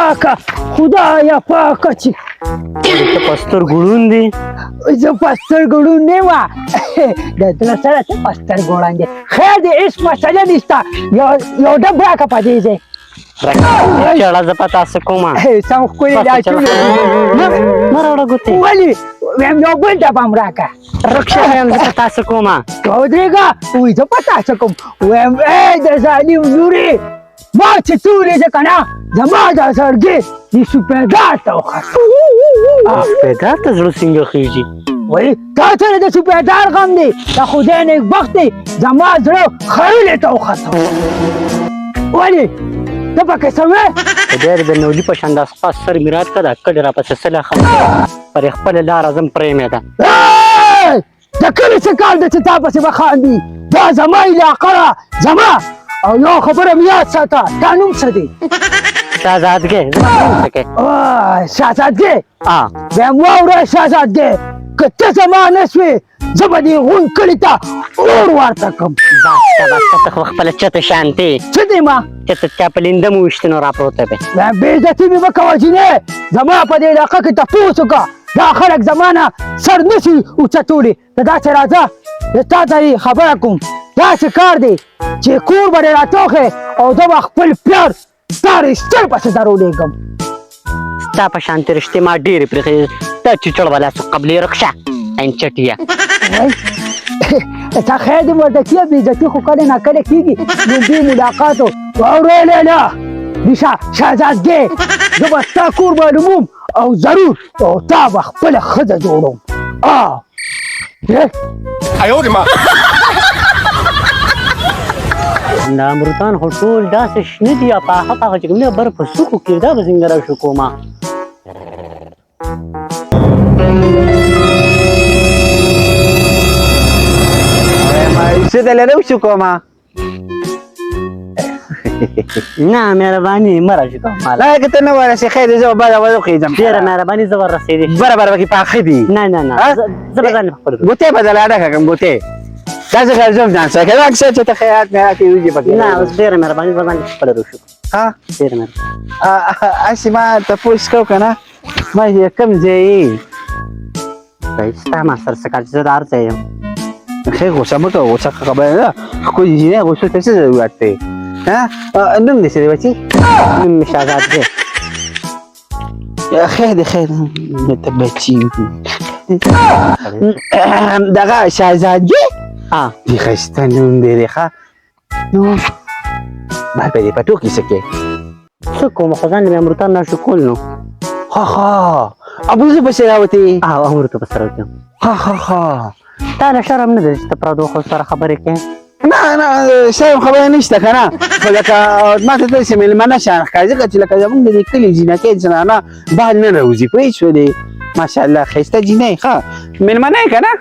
پاکه خدایا پاکه چې ته پستر ګړون دي زه پستر ګړون نه ما د دې سره ته پستر ګړان دي خیر دې هیڅ مسله نشته یو ډب راکه پدې ځای چړه ز پتا څه کومه سم خو یې راځي نه راوړه ګوتې ولی ویم یو بل ډب هم راکه رکشه هم ز پتا څه کومه ودرېږه وایي زه پتا څه کوم ویم ای د ظالم لورې ما چې تورې ده که نه زما دا زړګي د سوپېدار ته وختو پیدا ته زړه څنګه خېږي وایي تا سره د سوپېدار غم دی د خدای نیکبخت دی زما زړه خړلې ته وختو ولې ته پکې څه وې خدای د نولي په شان د سپا سر میرات کړه کډې راپسې سله خلک پر خپله لاره ځم پرېمې ده د کلي څه کار ده چې تا پسې به خاندي دا زما علاقه ده زما او یو خبره مې یاد ساته تا نوم څه دی شهزادګۍ شهزادګۍ ها بیا م واوره شهزادګۍ که ته زما نه سوې زه به دې غون کلي ته اور ورته کړم باسته ته خو خپله چته شانتې څه دی ما چې ته چا په لینده مو ویشتې نو راپروته دی بېعزتي مې مه کوه جینۍ زما په دې علاقه کې تپوس وکړه دا خلک زما نه سر نشي اوچتولی ته داسې راځه زه تا ته خبره کوم داسې کار دی چې کور به دې راټوخې او زه به خپل پلار ستا رشتې پسې درولېږم ستا په شانتې رشتې ما ډېرې پرېښې ته چیچړ والا سو قبلې رکشه انچټیه تا خیر دې مردکیه بېعزتي خو کله نه کله کېږي لومړي ملاقات واورې لیلا بیشه شهزادګۍ زه به ستا کور معلوموم او ضرور او تا به خپله ښځه جوړوم دا امرتان خو ټول داسې شنه دي پاخه پاخه چې کوم دی بر په سوکو کې دا به څنګه راشو کومه څه دلته وشو کومه نه مهرباني مه راشي کومه لا که ته نه ورسې خیر دی زه به بعده ورخېږم ډېره مهرباني زه وررسېدې برابر پکې پاخه دي نه نه نه زه به ځان خپل ګوتې به دله ډکه کړم ګوتې داسې ګرځم ځان سره که اکثر چې ته خیرات میرات یې وځي پکې نه اوس ډېره مهرباني زه ځان خپله روشو ها ډېره مهرباني هسې ما تپوس کوو که نه ما چې کوم ځای یې ستا ما سره څه کار چې زه د هر ځای یم خیر غوسه مه کوه غوسه خبره نه ښکلې جینۍ غوسو ته څه ضرورت دی نوم دې څه دی بچي نوم مې شهزادګۍ خیر دی خیر ته بچي دغه شهزادګۍ دې ښایسته نوم دی دی ښه نو ما په دې پټو کې څه کوې څه کوم خو ځان مې امرتان ناشو کول نو ها ابوزه پسې راوتې امرته په سره وکړم ها تا له شرم نه دی چې ته پردو خو سره خبرې کوې نه شرم خبره نشته که نه خو لکه ما ته داسې مېلمانه شان ښکاري ځکه چې لکه زمونږ د دې کلي جینکۍ زنانه بهر نه راوځي پوهې شولې ماشاءالله ښایسته جینۍ ښه مېلمانه یې که نه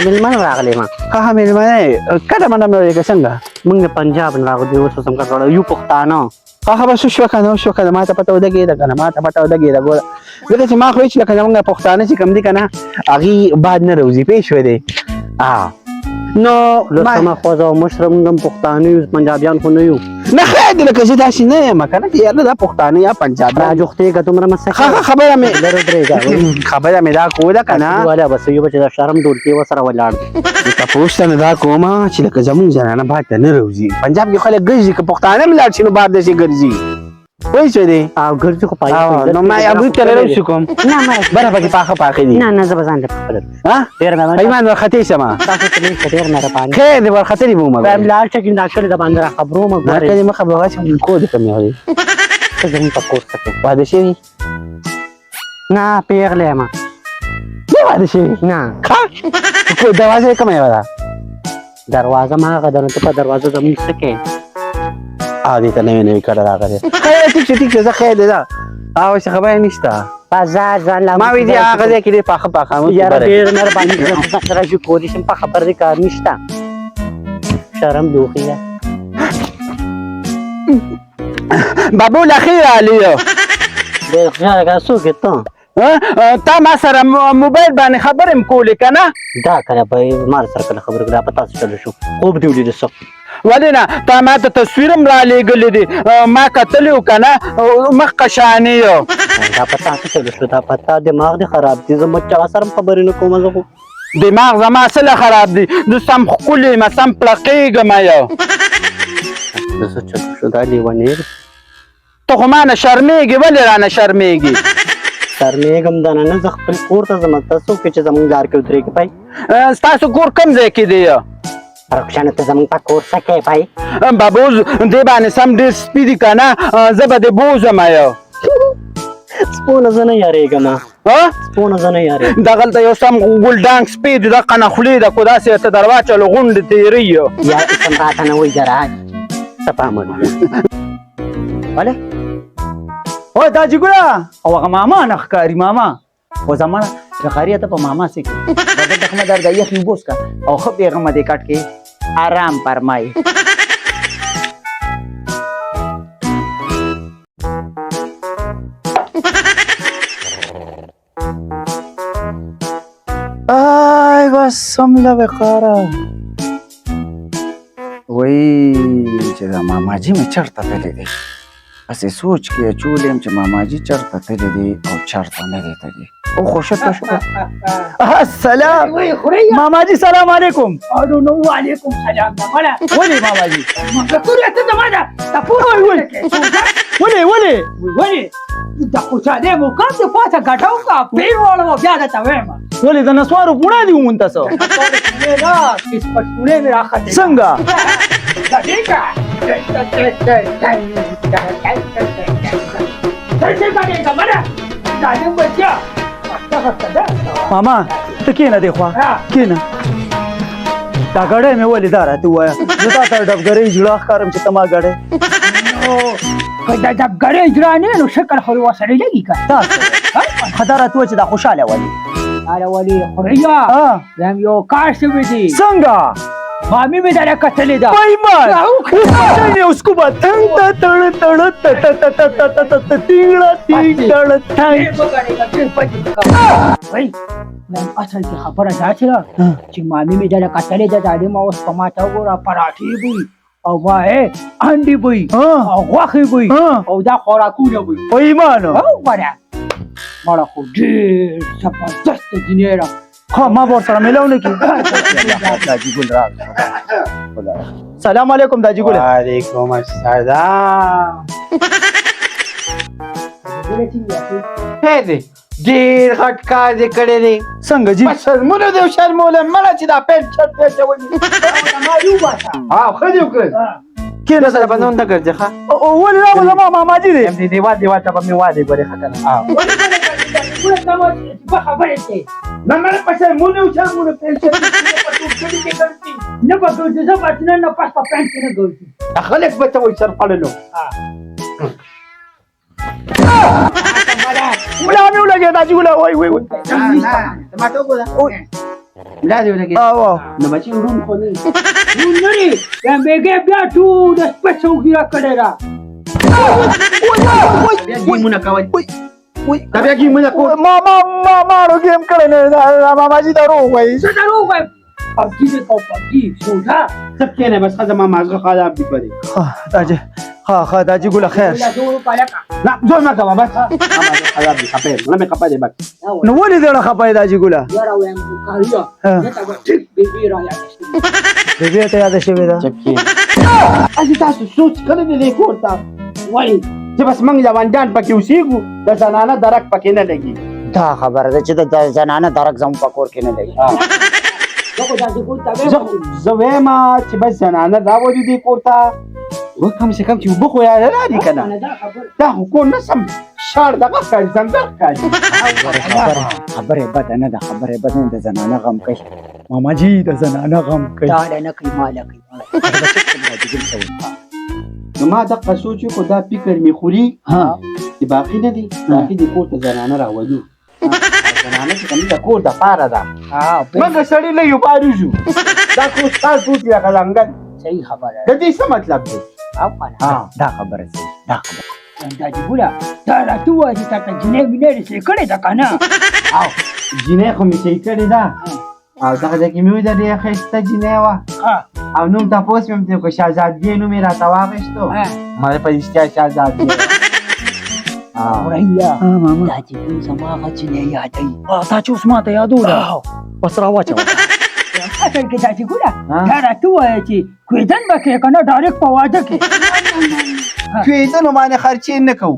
مېلمانه راغلی ما ها مېلمانه یې کله منډه مې ورېږه څنګه موږ د پنجاب نه راغلي اوس اوس هم کټ یو پښتانه خبره شوه که نه وشوه که نه ما ته پته ولګېده که نه ما ته پته ولګېده ګوره ځکه چې ما خو چې لکه زمونږ پښتانه چې کوم دي که نه هغوی باد نه راوځي پوه شولې نو لسمه خوځه او مشره موږ هم پښتانه یو پنجابیان خو نه یو نه خیر دی لکه زه داسې نه یم که نه چې یاره دا پښتانه یا پنجابیان راجوختېږه دومره مه څه خبره مې لرې ودرېږه خبره مې دا کوله که نه والا بس یو به چې د شرم ډولکې ورسره ولاړ دی تپوس ته نه دا کومه چې لکه زمونږ زنانه بهر ته نه راوځي پنجاب کې خلک ګرځي که پښتانه هم لاړ شي نو بهر داسې ګرځي پوه شولې ګرځي خو نو ما ابوی ته راوشو کوم نه بره پکې پاخه دي نه زه به ځان ته خپله ډېره مهرباني پیمان ورختې شمه تاسو ته مې ډېره مهرباني خیر دی ورختلي به ومه وایم لاړ شه چې دا کلي د باندې راخبرومه ګورې کلي مخه به واچوم کور دې کمې اورې ته زموږ په کور څه کوې واده شوي نه پیغلی یم نه واده شوي نه دروازه یې کومه یوه ده دروازه ما هغه ده نو ته په دروازه زموږ څه کوې دې ته نوې کډه راغلې خیر ټیک شه زه خیر دی ده اوس خبره نشته بازار ځان لا ما وی دي هغه ځای کې ډېر پاخه یاره ډېر مهرباني زه سره راځو کولی شم په خبر دې کار نشته شرم دوخیه بابو الاخیر علیو ډېر ښه څوک یې ته تا ما سره موبایل باندې خبرې م کولې که نه دا کله به ما سره کله خبرې کړې په تاسو چلو شو خوب دې ولیده څه ولې نه تا ما ته تصویر هم رالېږلی دی ما کتلی و که نه مخ قشانې یو دا په تا څه چلو شو دا په تا دماغ دې خراب دي زه مو چا سره هم خبرې نه کوم زه خو دماغ زما څه له خراب دی زه سم ښکلې یم سم پړقېږم یو دا څه چلو شو دا لیونی دی ته خو ما نه شرمېږې ولې رانه شرمېږې شرمېږم دننه زه خپل کور ته ځم ته څوک یې چې زموږ لار کې ودرېږي پای ستاسو کور کوم ځای کې دی رخشانه ته زموږ په کور څه کوې پای بابوز دې باندې سم ډېر سپي دي که نه زه به دې بوزم یو سپونه زه نه یارېږم سپونه زه نه یارېږم دغلته یو سم ګلډانګ سپی دی دقه نه خولې ده خو داسې ته در واچلو غونډې تېري یو یا اسم راته نه وایي جره څه پام ولې او داجی ګله او هغه ماما نه ښکاري ماما خو زمانه ښکاري ته په ماما سې کې د دخمه در د یخ بوس کا او خو پیغمه دې کټ کې آرام فرمای آی بس سمله وقاره وای چې دا ماماجي مې چرته تللی دی هسې سوچ کې اچولې چې ماماجي چرته تللی دی او چرته نه دی تللی او خوشته شو السلام ماماجي سلام علیکم وعلیکم سلام زمانه ولې ماماجي مګکورې ته زمانه تاسو ولې د خوشاله مو کوم د پاسه غټاو کا پیروالو بیا د تا وایم ولې د نسوارو پوڼه دی مونږ تاسو نه کیس پټونه مې راخته څنګه دقیقه څه باندې زمانه دا دې بچا ماما ته کېنه دی خوا کېنه دا ګړی مې ولې دا راته ووایه زه تا ته ډبګرۍ جوړه ښکارم چې ته ما ګړی دا ډبګرۍ اجرا نه نو شکل خو ورسره لګي که ښه دا راته ووایه چې دا خوشحاله ولې ولې خوریا زم یو کار شوی دی څنګه مامي مې دا کتلې ده پیمان اوس کومه تنګ ته تړ تړ تیړه تیړ وای نن اصل کې خبره دا چې مامي مې دا کتلې ده دا دې ما اوس په ما ته وګوره پراټې بوي او وای انډي بوي او غوښې بوي او دا خوراکونه بوي پیمان او وره مړه خو ډېر زبردست جنیره ها ما ورسره ملاو نه کی داجی ګل راغله سلام علیکم داجی ګل وعلیکم السلام ډېر غټ کار دې کړی دی څنګه جی شرمونه دی شرموله مړه چې دا پینټ شرټ یې اچولي ښه دې وکړل کېنه سره به نو نه ګرځې ښه ولې راغله زما ماماجي دی دې دیوال ته به مې واده ګورې ښه که په خبرې کې نه پسې مونږ یو شرمونه پینټ نه به ګرځي زه به نه پس په پینټ کې نه ګرځي خلک به ته وایي سر خوړلو ملا مې ولګېد داجي ګله وای وای وای ما ته وګوره ملا دې ولګېد نو بچي ورون خو نه نوري دا بیګه بیا ټول سپېڅو ګیرا کړه را بیا گیمونه کوي دا بیا گیمونه کوي ما رو گیم کړی نه دا ماماجي دروغ وایي زه دروغ وایم پبجي دې کو پبجي سودا سب کېنه بس خزه ما مازغه خراب دي پرې داجي ها داجي ګله خیر نه زه نه کوم بس خراب دي خپل نه مې خپل دي بس نو ولې دې نه خپای داجي ګله یاره وایم کاریا دا ټیک بیبي را یاد بیبي ته یاد شوی دا اسی تاسو سوچ کړی دی کوړتا وای چې بس موږ ځوانان پکې اوسېږو د زنانه درک پکې نه لګي دا خبره ده چې د زنانه درک زموږ په کور کې نه لګي زه وایم چې بس زنانه راولي دې کور ته و کم سے کم چې اوبه خو یې رالي که نه دا خو کور نه سم شاړ دغه ښکاري ځنګل ښکاري خبرې بده نه ده خبرې بده نه د زنانه غم کوي ماماجي د زنانه غم کوي دا نه کوي مالا کوي نو ما دغه سوچ وکړو دا فکر مې خوري چې باقي نه دي باقي دې کور ته زنانه راولو زنانه چې کوم د کور دپاره ده موږ سړي نه یو پارېږو دا کور ستا ټوټ لکه ځنګل صحیح خبره د دې څه مطلب دی دا خبره صحیح دا خبره دا جګوله دا راته ووایه چې تا ته جینۍ وینۍ رسې کړې ده که نه او جینۍ خو مې صحیح کړې ده او دغه ځای کې مې ولیده ډېره ښایسته جینۍ وه او نوم تاسو مې ته کو شهزادګي نوم یې راته واغېستو ما په رښتیا شهزادګي وریا ماما دا چې کوم زما غچ نه یادای تا چې اوس ما ته یادوله بس راواچوه اصل کې دا چې ګوره دا راته وایي چې کویدن به کې که نه ډایرکټ په واده کې کوېدنو باندې خرچې نه کوو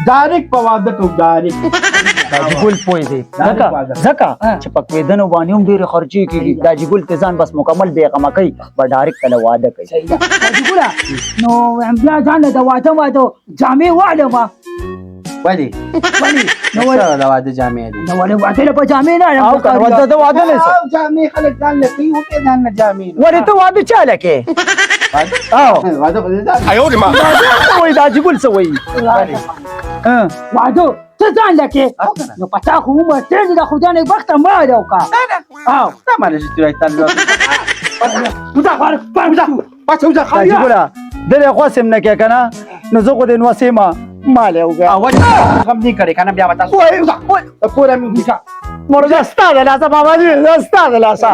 ډایرکټ په واده کوو ډایرکټ دا جګول پوه دی ځکه چې په کویدنو باندې هم ډېرې خرچې کېږي دا جګول ته ځان بس مکمل بېغمه کوي به ډایرکټ کله واده کوي صحیح ده دا چې ګوره نو بیا ځان له د واده جامې واړه ولې نو څه د واده جامې دي نو ولې واده له په جامې نه او که واده د واده نه څه او جامې خلک ځان له کوي وکړي ځان له جامې ولې ته واده چاله کې او واده خو دې ځان وایي دا جګول څه وایي واده څه ځان لکې نو پتا خو عمر تېر د خدای بخته ما ده وکا او تا مالې چې ترای تل وځه وځه پاتې وځه دا جګوله دلې خواست هم نه کې که نه نو زه خو دې نو سیمه مال یې وګه او وځه غم نه کړې کنه بیا به تاسو وایي د کوره مې وځه مرزه ستا د لاسه ماما دې ستا د لاسه